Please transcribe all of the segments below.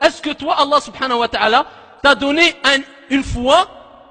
Est-ce que toi, Allah subhanahu wa ta'ala, t'a donné une foi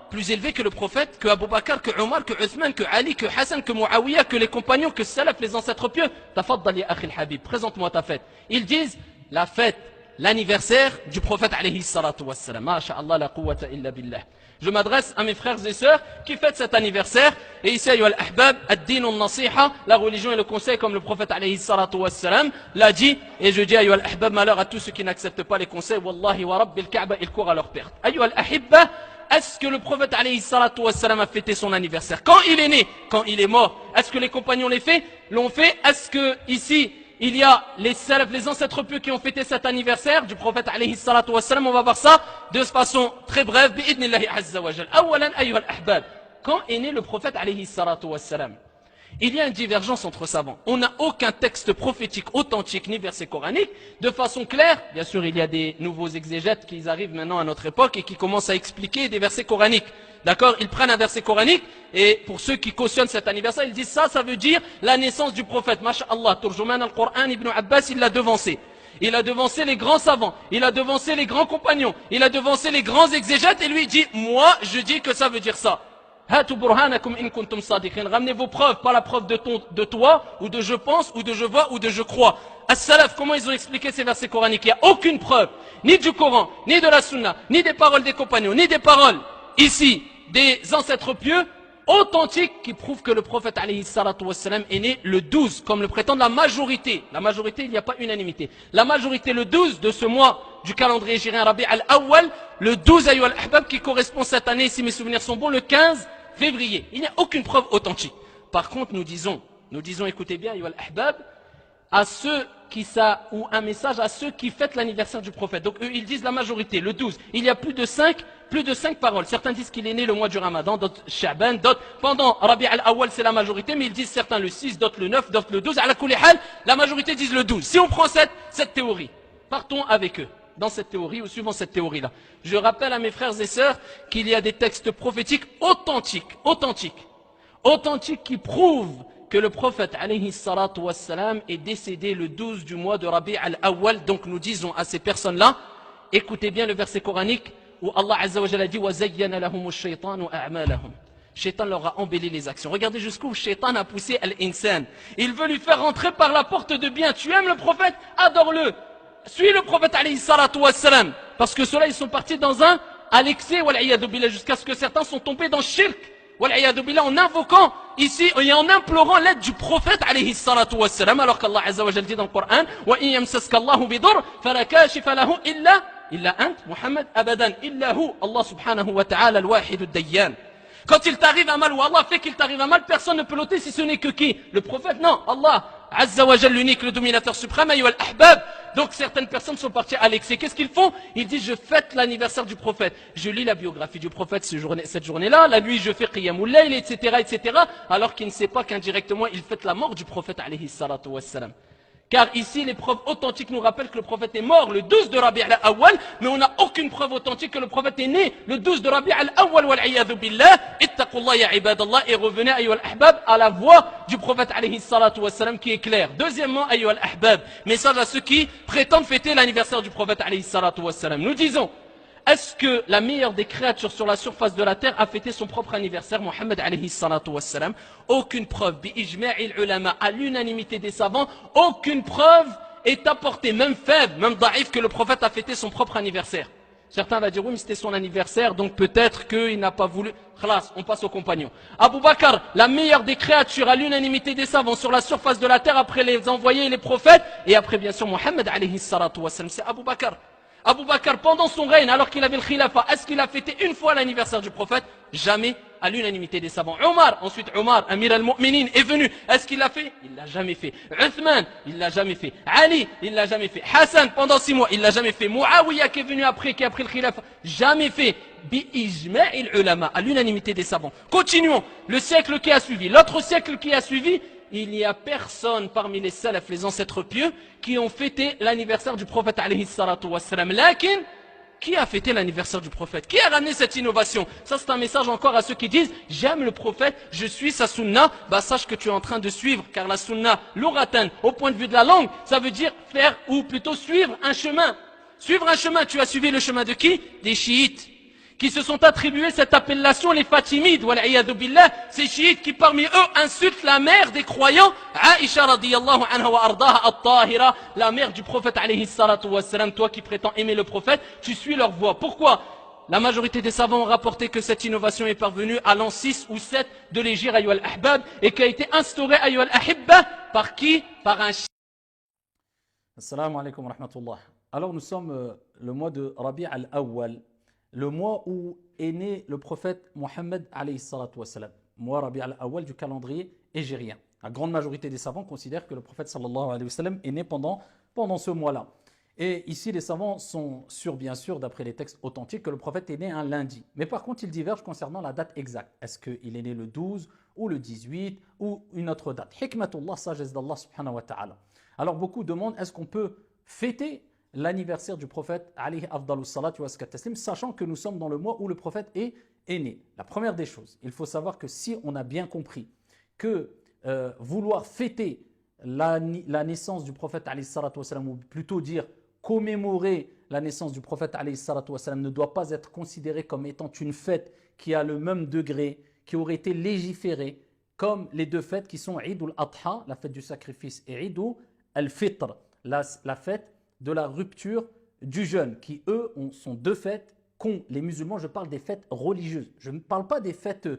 plus élevée que le prophète, que Abu Bakr, que Omar, que Uthman, que Ali, que Hassan, que Muawiyah, que les compagnons, que Salaf, les ancêtres pieux? Tafaddal ya akhi al-habib, présente-moi ta fête. Ils disent la fête, l'anniversaire du prophète alayhi salatu wassalam. Masha'Allah la quwwata illa billah. Je m'adresse à mes frères et sœurs qui fêtent cet anniversaire. Et ici, ayyuha al-ahbab, ad-din al-nasiha, la religion et le conseil, comme le prophète alayhi salatu wassalam l'a dit. Et je dis, ayyuha al-ahbab, malheur à tous ceux qui n'acceptent pas les conseils. Wallahi wa rabbil ka'ba, ils courent à leur perte. Ayyuha al-ahibba, est-ce que le prophète alayhi salatu wassalam a fêté son anniversaire? Quand il est né? Quand il est mort? Est-ce que les compagnons l'ont fait? Est-ce que ici, il y a les salaf, les ancêtres pieux qui ont fêté cet anniversaire du prophète alayhi salatu wassalam? On va voir ça de façon très brève. Bi'idnillahi azza wa jal. Awalan, ayyuha al-ahbab. Quand est né le prophète alayhi salatu wassalam? Il y a une divergence entre savants. On n'a aucun texte prophétique authentique ni verset coranique de façon claire. Bien sûr, il y a des nouveaux exégètes qui arrivent maintenant à notre époque et qui commencent à expliquer des versets coraniques. D'accord? Ils prennent un verset coranique et pour ceux qui cautionnent cet anniversaire, ils disent ça veut dire la naissance du prophète. Masha'Allah, Turjuman al-Qur'an, Ibn Abbas, il l'a devancé. Il a devancé les grands savants, il a devancé les grands compagnons, il a devancé les grands exégètes et lui dit, moi, je dis que ça veut dire ça. Ramenez vos preuves, pas la preuve de toi, ou de je pense, ou de je vois, ou de je crois. As-Salaf, comment ils ont expliqué ces versets coraniques? Il n'y a aucune preuve, ni du Coran, ni de la Sunna, ni des paroles des compagnons, ni des paroles, ici, des ancêtres pieux, authentiques, qui prouvent que le prophète alayhi salatu wassalam est né le 12, comme le prétendent la majorité. La majorité, il n'y a pas unanimité. La majorité, le 12 de ce mois du calendrier hijrien Rabi' al-Awwal, le 12 ayyuha al-ahbab, qui correspond cette année, si mes souvenirs sont bons, le 15 février. Il n'y a aucune preuve authentique. Par contre, nous disons, écoutez bien, ayyuha al-ahbab, à ceux ou un message à ceux qui fêtent l'anniversaire du prophète. Donc eux, ils disent la majorité, le 12. Il y a plus de 5 paroles. Certains disent qu'il est né le mois du Ramadan, d'autres Sha'ban, d'autres pendant Rabi' al-Awwal, c'est la majorité, mais ils disent certains le 6, d'autres le 9, d'autres le 12. À la kulli hal, la majorité disent le 12. Si on prend cette théorie, partons avec eux dans cette théorie ou suivant cette théorie-là. Je rappelle à mes frères et sœurs qu'il y a des textes prophétiques authentiques qui prouvent que le prophète alayhi salatu wassalam est décédé le 12 du mois de Rabi' al-Awwal. Donc nous disons à ces personnes-là, écoutez bien le verset coranique où Allah azza wa jalla dit وَزَيَّنَ لَهُمُ الشَّيْطَانُ أَعْمَالَهُم. Shaitan leur a embelli les actions. Regardez jusqu'où Shaitan a poussé al-insan. Il veut lui faire rentrer par la porte de bien. Tu aimes le prophète? Adore-le. Suis le prophète alayhi salatu wassalam. Parce que ceux-là, ils sont partis dans à l'excès, jusqu'à ce que certains sont tombés dans le shirk. En invoquant ici et en implorant l'aide du prophète alayhi salatu wassalam, alors qu'Allah azza wa jalla dit dans le Coran wa in yamsaska Allahu bidur fala kashifa lahu illa ant Muhammad abadan illa hu Allah subhanahu wa ta'ala al-wahid ad-dayyan. Quand il t'arrive un mal ou Allah fait qu'il t'arrive un mal, personne ne peut l'ôter si ce n'est que qui? Le prophète? Non, Allah azza wa jalla, l'unique, le dominateur suprême. Ayyuha al-ahbab. Donc certaines personnes sont parties à l'excès. Qu'est-ce qu'ils font? Ils disent je fête l'anniversaire du prophète. Je lis la biographie du prophète cette journée-là. La nuit je fais qiyamul layl, etc. Alors qu'il ne sait pas qu'indirectement il fête la mort du prophète alayhi salatu wassalam. Car ici, les preuves authentiques nous rappellent que le prophète est mort le 12 de Rabi' al-Awwal, mais on n'a aucune preuve authentique que le prophète est né le 12 de Rabi' al-Awwal, wal-'iyadhu billah. Ittaqullah ya ibadallah, et revenez, ayyuha al-ahbab, à la voix du prophète alayhi salatu wassalam qui est claire. Deuxièmement, ayyuha al-ahbab, message à ceux qui prétendent fêter l'anniversaire du prophète alayhi salatu wassalam. Nous disons, est-ce que la meilleure des créatures sur la surface de la terre a fêté son propre anniversaire, Mohammed alayhi salatu wassalam? Aucune preuve, bi-ijma'il ulama, à l'unanimité des savants, aucune preuve est apportée, même faible, même daïf, que le prophète a fêté son propre anniversaire. Certains vont dire, oui, mais c'était son anniversaire, donc peut-être qu'il n'a pas voulu. Khalas, on passe aux compagnons. Abu Bakr, la meilleure des créatures, à l'unanimité des savants, sur la surface de la terre, après les envoyés et les prophètes, et après bien sûr Mohammed alayhi salatu wassalam, c'est Abu Bakr. Abu Bakr, pendant son règne, alors qu'il avait le khilafa, est-ce qu'il a fêté une fois l'anniversaire du prophète? Jamais, à l'unanimité des savants. Ensuite Omar, Amir al-Mu'minin, est venu. Est-ce qu'il l'a fait? Il l'a jamais fait. Uthman, il l'a jamais fait. Ali, il l'a jamais fait. Hassan, pendant 6 mois, il l'a jamais fait. Muawiyah, qui est venu après, qui a pris le khilafa, jamais fait. Bi-ijma'il ulama, à l'unanimité des savants. Continuons. Le siècle qui a suivi, l'autre siècle qui a suivi, il n'y a personne parmi les salaf, les ancêtres pieux, qui ont fêté l'anniversaire du prophète alayhi salatu wassalam. Lakin, qui a fêté l'anniversaire du prophète? Qui a ramené cette innovation? Ça, c'est un message encore à ceux qui disent j'aime le prophète, je suis sa sunna. Bah, sache que tu es en train de suivre, car la sunna, l'uratan, au point de vue de la langue, ça veut dire faire ou plutôt suivre un chemin. Suivre un chemin, tu as suivi le chemin de qui? Des chiites, qui se sont attribués cette appellation, les Fatimides, wal'iyadu billah, ces chiites qui parmi eux insultent la mère des croyants, Aïcha radiyallahu anha wa ardaha at-tahira, la mère du prophète alayhi salatu wassalam. Toi qui prétends aimer le prophète, tu suis leur voie. Pourquoi? La majorité des savants ont rapporté que cette innovation est parvenue à l'an 6 ou 7 de l'Hégire ayyuha al-ahbab et qui a été instaurée ayyuha al-ahibba par qui? Par un chiite. Assalamu alaikum wa rahmatullah. Alors nous sommes le mois de Rabi' al-Awwal, le mois où est né le prophète Mohammed alayhi salatu wassalam. Mois Rabi' al-Awwal du calendrier hégirien. La grande majorité des savants considèrent que le prophète sallallahu alayhi wa sallam est né pendant ce mois-là. Et ici les savants sont sûrs bien sûr d'après les textes authentiques que le prophète est né un lundi. Mais par contre ils divergent concernant la date exacte. Est-ce qu'il est né le 12 ou le 18 ou une autre date? Hikmatullah, sagesse d'Allah subhanahu wa ta'ala. Alors beaucoup demandent est-ce qu'on peut fêter l'anniversaire du prophète alayhi afdalus salatu wa taslim, sachant que nous sommes dans le mois où le prophète est né. La première des choses, il faut savoir que si on a bien compris que vouloir fêter la naissance du prophète alayhi salatu wa sallam, ou plutôt dire commémorer la naissance du prophète alayhi salatu wa sallam, ne doit pas être considéré comme étant une fête qui a le même degré, qui aurait été légiférée comme les deux fêtes qui sont Eid al-Adha, la fête du sacrifice, et Eid al-Fitr, la fête de la rupture du jeûne, qui eux sont deux fêtes qu'ont les musulmans. Je parle des fêtes religieuses. Je ne parle pas des fêtes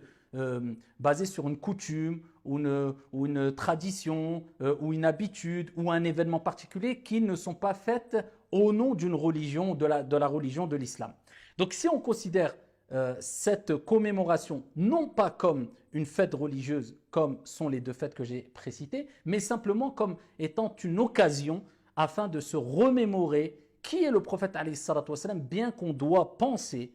basées sur une coutume ou une tradition ou une habitude ou un événement particulier qui ne sont pas faites au nom d'une religion, de la religion de l'islam. Donc si on considère cette commémoration non pas comme une fête religieuse comme sont les deux fêtes que j'ai précitées, mais simplement comme étant une occasion afin de se remémorer qui est le prophète alayhi salatu wassalam, bien qu'on doit penser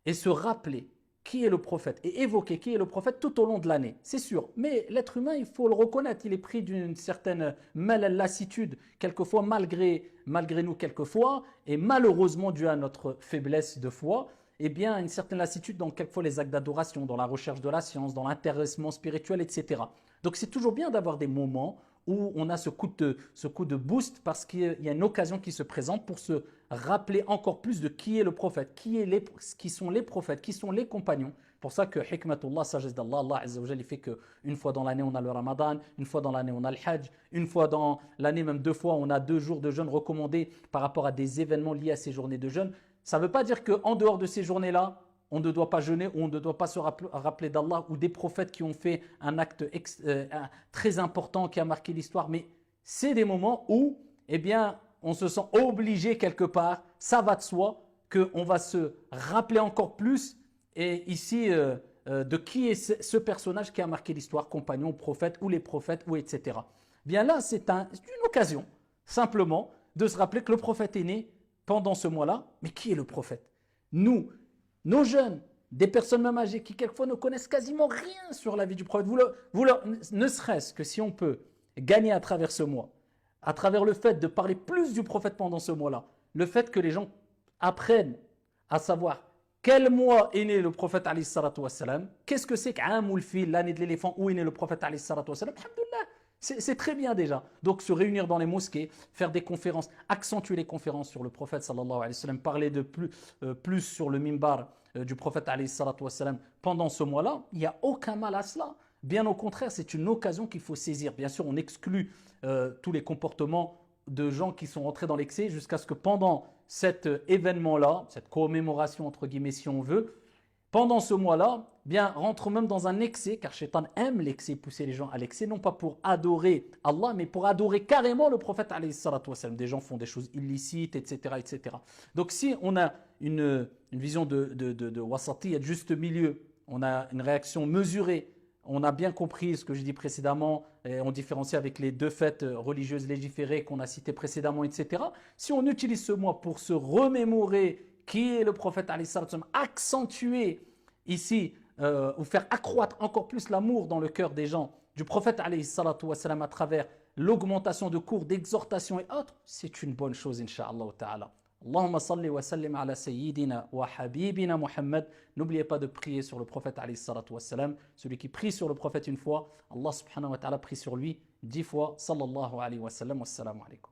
et se rappeler qui est le prophète et évoquer qui est le prophète tout au long de l'année, c'est sûr. Mais l'être humain, il faut le reconnaître, il est pris d'une certaine lassitude, quelquefois malgré nous quelquefois, et malheureusement dû à notre faiblesse de foi, eh bien une certaine lassitude dans quelquefois les actes d'adoration, dans la recherche de la science, dans l'intéressement spirituel, etc. Donc c'est toujours bien d'avoir des moments où on a ce coup de boost parce qu'il y a une occasion qui se présente pour se rappeler encore plus de qui est le prophète, qui sont les prophètes, qui sont les compagnons. Pour ça que hikmatullah, sagesse d'Allah, Allah Azza wa Jalla, il fait qu'une fois dans l'année on a le Ramadan, une fois dans l'année on a le Hajj, une fois dans l'année, même 2 fois, on a 2 jours de jeûne recommandés par rapport à des événements liés à ces journées de jeûne. Ça ne veut pas dire qu'en dehors de ces journées-là, on ne doit pas jeûner ou on ne doit pas se rappeler d'Allah ou des prophètes qui ont fait un acte très important qui a marqué l'histoire. Mais c'est des moments où eh bien, on se sent obligé quelque part, ça va de soi, qu'on va se rappeler encore plus et ici de qui est ce personnage qui a marqué l'histoire, compagnon, prophète ou les prophètes ou etc. Bien là, c'est une occasion simplement de se rappeler que le prophète est né pendant ce mois-là. Mais qui est le prophète? Nous, nos jeunes, des personnes même âgées qui quelquefois ne connaissent quasiment rien sur la vie du prophète, ne serait-ce que si on peut gagner à travers ce mois, à travers le fait de parler plus du prophète pendant ce mois-là, le fait que les gens apprennent à savoir quel mois est né le prophète alayhi salatu wassalam, qu'est-ce que c'est qu'Amul Fil, l'année de l'éléphant, où est né le prophète alayhi salatu wassalam, alhamdoulilah. C'est très bien déjà. Donc se réunir dans les mosquées, faire des conférences, accentuer les conférences sur le prophète sallallahu alayhi wa sallam, parler de plus sur le mimbar du prophète alayhi salatu wassalam pendant ce mois-là, il n'y a aucun mal à cela. Bien au contraire, c'est une occasion qu'il faut saisir. Bien sûr, on exclut tous les comportements de gens qui sont rentrés dans l'excès jusqu'à ce que pendant cet événement-là, cette commémoration entre guillemets si on veut, pendant ce mois-là, bien, rentre même dans un excès, car Shaitan aime l'excès, pousser les gens à l'excès, non pas pour adorer Allah, mais pour adorer carrément le prophète alayhi salatu wassalam. Des gens font des choses illicites, etc., etc. Donc si on a une vision de wasati, de juste milieu, on a une réaction mesurée, on a bien compris ce que j'ai dit précédemment, et on différencie avec les 2 fêtes religieuses légiférées qu'on a citées précédemment, etc. Si on utilise ce mois pour se remémorer qui est le prophète alayhi salatu wassalam, accentuer ici ou faire accroître encore plus l'amour dans le cœur des gens du prophète alayhi salatu wassalam à travers l'augmentation de cours, d'exhortation et autres, c'est une bonne chose incha'Allah ta'ala. Allahumma salli wa sallim ala sayyidina wa habibina Muhammad. N'oubliez pas de prier sur le prophète alayhi salatu wassalam. Celui qui prie sur le prophète une fois, Allah subhanahu wa ta'ala prie sur lui 10 fois. Sallallahu alayhi wa sallam. Wassalamu alaikum.